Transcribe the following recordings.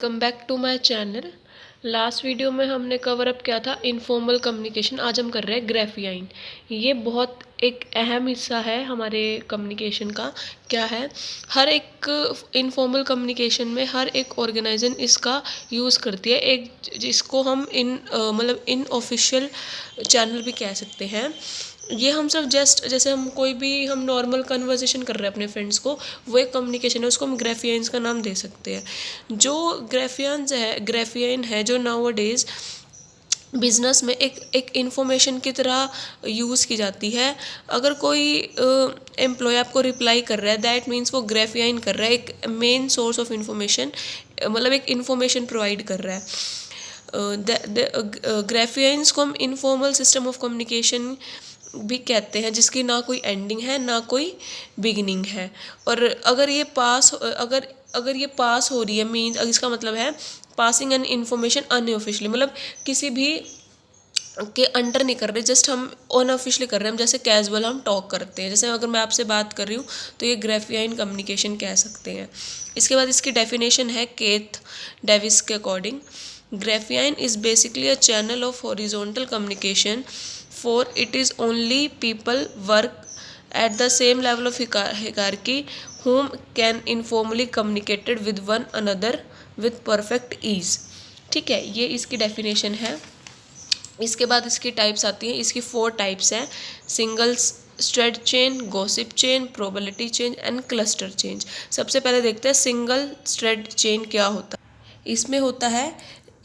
Welcome back to my channel. Last video में हमने cover up किया था इनफॉर्मल कम्युनिकेशन। आज हम कर रहे हैं ग्राफियाइन। ये बहुत एक अहम हिस्सा है हमारे कम्युनिकेशन का। क्या है, हर एक इनफॉर्मल कम्युनिकेशन में हर एक ऑर्गेनाइजेशन इसका यूज़ करती है। एक जिसको हम मतलब इन ऑफिशियल चैनल भी कह सकते हैं। ये हम सब जस्ट जैसे हम कोई भी हम नॉर्मल कन्वर्सेशन कर रहे हैं अपने फ्रेंड्स को, वो एक कम्युनिकेशन है, उसको हम ग्राफियंस का नाम दे सकते हैं। जो ग्राफियन है जो नाउ डेज बिजनेस में एक इंफॉर्मेशन की तरह यूज़ की जाती है। अगर कोई एम्प्लॉय आपको रिप्लाई कर रहा है, दैट मीन्स वो ग्राफियन कर रहा है, एक मेन सोर्स ऑफ इंफॉर्मेशन, मतलब एक इंफॉर्मेशन प्रोवाइड कर रहा है। ग्राफियंस को हम इनफॉर्मल सिस्टम ऑफ कम्युनिकेशन भी कहते हैं, जिसकी ना कोई एंडिंग है ना कोई बिगिनिंग है। और अगर ये पास हो रही है मीन्स इसका मतलब है पासिंग एन इन्फॉर्मेशन अनऑफिशियली, मतलब किसी भी के अंडर नहीं कर रहे, जस्ट हम अनऑफिशियली कर रहे हैं। हम जैसे कैजुअल हम टॉक करते हैं, जैसे अगर मैं आपसे बात कर रही हूँ तो ये ग्राफियन कम्युनिकेशन कह सकते हैं। इसके बाद इसकी डेफिनेशन है केथ डेविस के according, Graafian is basically a channel of horizontal communication for it is only people work at the same level of hierarchy whom can informally communicated with one another with perfect ease। ठीक है, ये इसकी definition है। इसके बाद इसकी types आती हैं। इसकी 4 टाइप्स हैं: single strayed chain, gossip chain, probability chain and cluster change. सबसे पहले देखते हैं सिंगल स्ट्रेड चेन क्या होता है। इसमें होता है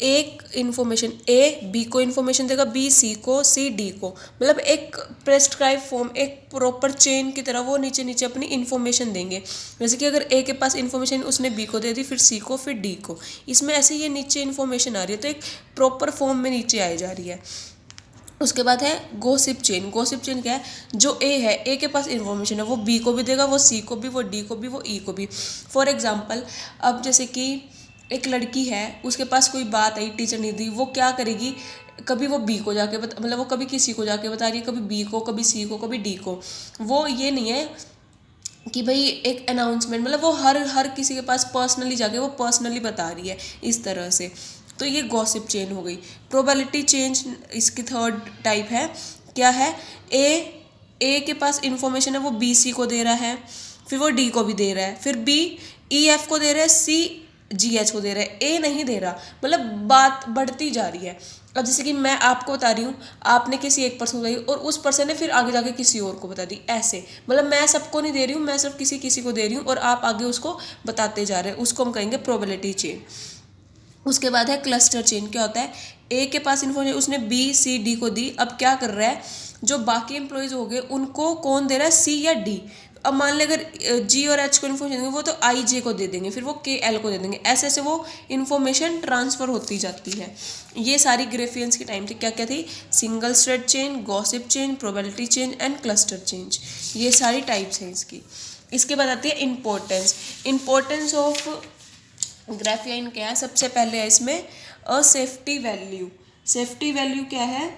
एक इन्फॉर्मेशन ए बी को इन्फॉर्मेशन देगा, बी सी को, सी डी को, मतलब एक प्रेस्क्राइब फॉर्म, एक प्रॉपर चेन की तरह वो नीचे नीचे अपनी इन्फॉर्मेशन देंगे। जैसे कि अगर ए के पास इन्फॉर्मेशन उसने बी को दे दी, फिर सी को, फिर डी को। इसमें ऐसे ये नीचे इन्फॉर्मेशन आ रही है तो एक प्रॉपर फॉर्म में नीचे आई जा रही है। उसके बाद है गॉसिप चेन। गॉसिप चेन क्या है, जो ए है, ए के पास इन्फॉर्मेशन है, वो बी को भी देगा, वो सी को भी, वो डी को भी, वो ई को भी। फॉर एग्जाम्पल, अब जैसे कि एक लड़की है, उसके पास कोई बात आई, टीचर ने दी, वो क्या करेगी, कभी वो बी को जाके मतलब वो कभी किसी को जाके बता रही है, कभी बी को, कभी सी को, कभी डी को। वो ये नहीं है कि भाई एक अनाउंसमेंट, मतलब वो हर किसी के पास पर्सनली जाके वो पर्सनली बता रही है इस तरह से। तो ये गॉसिप चेन हो गई। प्रोबेबिलिटी चेंज इसकी 3rd टाइप है। क्या है, ए के पास इन्फॉर्मेशन है, वो बी सी को दे रहा है, फिर वो डी को भी दे रहा है, फिर बी ई एफ को दे रहा है, सी जी एच को दे रहा है, ए नहीं दे रहा, मतलब बात बढ़ती जा रही है। अब जैसे कि मैं आपको बता रही हूँ, आपने किसी एक पर्सन को बताई और उस पर्सन ने फिर आगे जाके किसी और को बता दी, ऐसे मतलब मैं सबको नहीं दे रही हूँ, मैं सिर्फ किसी को दे रही हूँ और आप आगे उसको बताते जा रहे हैं, उसको हम कहेंगे प्रोबेबिलिटी चेन। उसके बाद है क्लस्टर चेन। क्या होता है, ए के पास इन्फॉर्मेशन उसने बी सी डी को दी, अब क्या कर रहा है, जो बाकी एम्प्लॉयज़ हो गए उनको कौन दे रहा है, सी या डी। अब मान लें अगर जी और एच को इन्फॉर्मेशन देंगे, वो तो आई जे को दे देंगे, फिर वो के एल को दे देंगे, ऐसे ऐसे वो इन्फॉर्मेशन ट्रांसफ़र होती जाती है। ये सारी ग्रेफियंस की टाइम थी। क्या क्या थी, single strayed chain, gossip chain, probability chain and cluster change. ये सारी टाइप्स हैं इसकी। इसके बाद आती है इंपॉर्टेंस ऑफ ग्राफियन। क्या है, सबसे पहले है इसमें अ सेफ्टी वैल्यू। सेफ्टी वैल्यू क्या है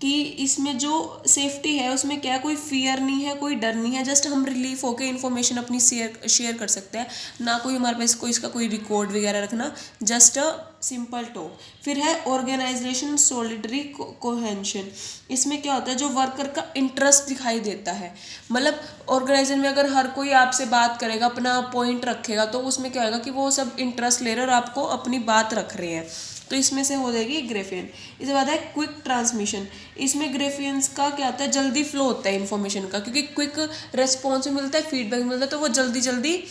कि इसमें जो सेफ्टी है उसमें क्या है, कोई फियर नहीं है, कोई डर नहीं है, जस्ट हम रिलीफ होकर इन्फॉर्मेशन अपनी शेयर कर सकते हैं, ना कोई हमारे पास कोई इसका कोई रिकॉर्ड वगैरह रखना, जस्ट अ सिंपल टॉक। फिर है ऑर्गेनाइजेशन सॉलिडरी कोहेंशन। इसमें क्या होता है, जो वर्कर का इंटरेस्ट दिखाई देता है, मतलब ऑर्गेनाइजेशन में अगर हर कोई आपसे बात करेगा, अपना पॉइंट रखेगा, तो उसमें क्या होगा कि वो सब इंटरेस्ट ले रहे हैं और आपको अपनी बात रख रहे हैं, तो इसमें से हो जाएगी ग्रेफियन। इसके बाद है क्विक ट्रांसमिशन। इसमें ग्रेफियंस का क्या होता है, जल्दी फ्लो होता है इन्फॉर्मेशन का, क्योंकि क्विक रिस्पॉन्स मिलता है, फीडबैक मिलता है, तो वो जल्दी जल्दी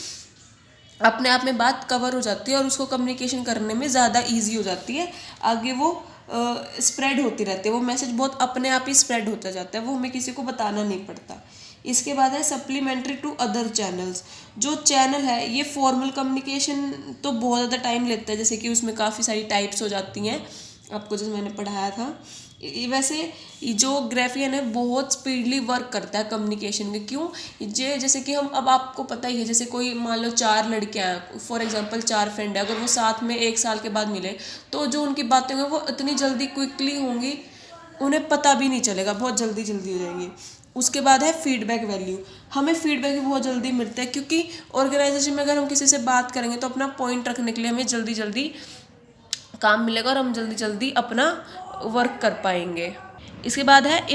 अपने आप में बात कवर हो जाती है और उसको कम्युनिकेशन करने में ज़्यादा ईजी हो जाती है। आगे वो स्प्रेड होती रहती है, वो मैसेज बहुत अपने आप ही स्प्रेड होता जाता है, वो हमें किसी को बताना नहीं पड़ता। इसके बाद है सप्लीमेंट्री टू अदर चैनल्स। जो चैनल है ये फॉर्मल कम्युनिकेशन तो बहुत ज़्यादा टाइम लेता है, जैसे कि उसमें काफ़ी सारी टाइप्स हो जाती हैं, आपको जैसे मैंने पढ़ाया था। वैसे जो ग्राफियन है बहुत स्पीडली वर्क करता है कम्युनिकेशन में। क्यों, जैसे कि हम, अब आपको पता ही है, जैसे कोई मान लो 4 लड़कियां हैं, फॉर एग्जांपल 4 फ्रेंड है, अगर वो साथ में 1 साल के बाद मिले, तो जो उनकी बातें होंगी वो इतनी जल्दी क्विकली होंगी, उन्हें पता भी नहीं चलेगा, बहुत जल्दी जल्दी हो जाएंगी। उसके बाद है फीडबैक वैल्यू। हमें फीडबैक भी बहुत जल्दी मिलता है, क्योंकि ऑर्गेनाइजेशन में अगर हम किसी से बात करेंगे तो अपना पॉइंट रखने के लिए हमें जल्दी जल्दी काम मिलेगा और हम जल्दी जल्दी अपना वर्क कर पाएंगे। इसके बाद है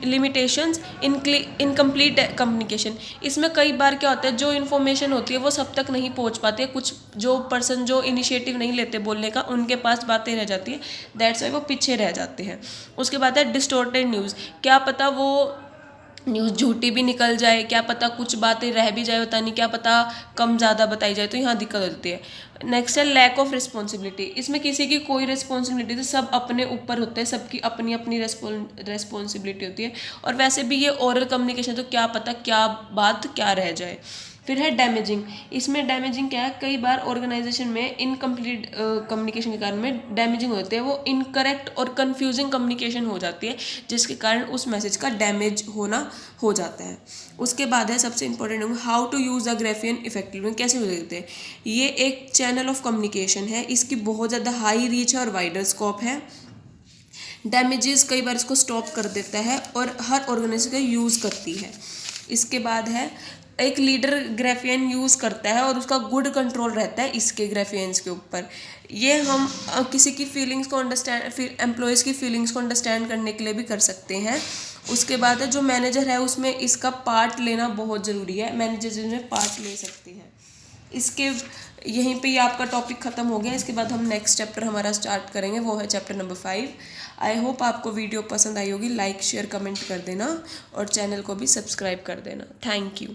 लिमिटेशंस इनकम्प्लीट कम्युनिकेशन। इसमें कई बार क्या होता है, जो इन्फॉर्मेशन होती है वो सब तक नहीं पहुंच पाती है, कुछ जो पर्सन जो इनिशिएटिव नहीं लेते बोलने का, उनके पास बातें रह जाती है, दैट्स वाई वो पीछे रह जाते हैं। उसके बाद है डिस्टोर्टेड न्यूज़। क्या पता वो न्यूज़ झूठी भी निकल जाए, क्या पता कुछ बातें रह भी जाए, होता नहीं, क्या पता कम ज़्यादा बताई जाए, तो यहाँ दिक्कत होती है। नेक्स्ट है लैक ऑफ रिस्पॉन्सिबिलिटी। इसमें किसी की कोई रिस्पॉन्सिबिलिटी, तो सब अपने ऊपर होते हैं, सबकी अपनी अपनी रिस्पॉन्सिबिलिटी होती है। और वैसे भी ये ओरल कम्युनिकेशन, तो क्या पता क्या बात क्या रह जाए। फिर है डैमेजिंग। इसमें डैमेजिंग क्या है, कई बार ऑर्गेनाइजेशन में इनकम्प्लीट कम्युनिकेशन के कारण में डैमेजिंग होते हैं, वो इनकरेक्ट और कंफ्यूजिंग कम्युनिकेशन हो जाती है, जिसके कारण उस मैसेज का डैमेज होना हो जाता है। उसके बाद है सबसे important, how to use a graphene effectively. कैसे यूज करते हैं, ये एक चैनल ऑफ कम्युनिकेशन है, इसकी बहुत ज़्यादा हाई रीच है और वाइडर स्कोप है। डैमेजेस कई बार इसको स्टॉप कर देता है और हर ऑर्गेनाइजेशन का यूज़ करती है। इसके बाद है एक लीडर ग्राफियन यूज़ करता है और उसका गुड कंट्रोल रहता है इसके ग्राफियंस के ऊपर। ये हम किसी की फीलिंग्स को अंडरस्टैंड, एम्प्लॉयज़ की फीलिंग्स को अंडरस्टैंड करने के लिए भी कर सकते हैं। उसके बाद है जो मैनेजर है उसमें इसका पार्ट लेना बहुत ज़रूरी है, मैनेजर जिसमें पार्ट ले सकते हैं। इसके यहीं पे ही आपका टॉपिक ख़त्म हो गया। इसके बाद हम नेक्स्ट चैप्टर हमारा स्टार्ट करेंगे, वो है चैप्टर नंबर 5। आई होप आपको वीडियो पसंद आई होगी। लाइक शेयर कमेंट कर देना और चैनल को भी सब्सक्राइब कर देना। Thank you.